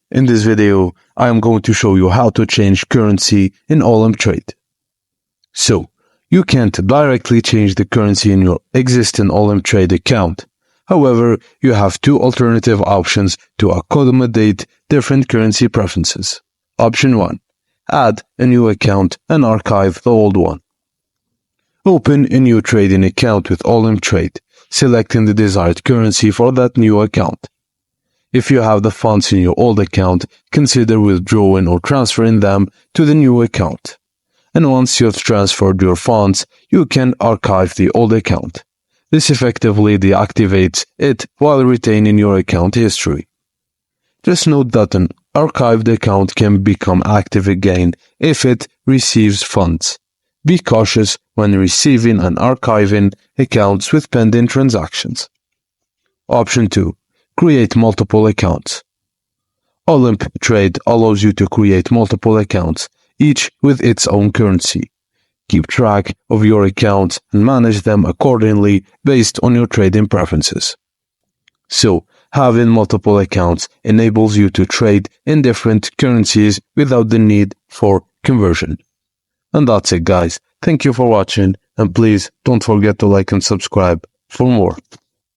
In this video, I am going to show you how to change currency in Olymp Trade. So, you can't directly change the currency in your existing Olymp Trade account. However, you have two alternative options to accommodate different currency preferences. Option 1. Add a new account and archive the old one. Open a new trading account with Olymp Trade, selecting the desired currency for that new account. If you have the funds in your old account, consider withdrawing or transferring them to the new account. And once you've transferred your funds, you can archive the old account. This effectively deactivates it while retaining your account history. Just note that an archived account can become active again if it receives funds. Be cautious when receiving and archiving accounts with pending transactions. Option 2. Create multiple accounts. Olymp Trade allows you to create multiple accounts, each with its own currency. Keep track of your accounts and manage them accordingly based on your trading preferences. So, having multiple accounts enables you to trade in different currencies without the need for conversion. And that's it, guys. Thank you for watching, and please don't forget to like and subscribe for more.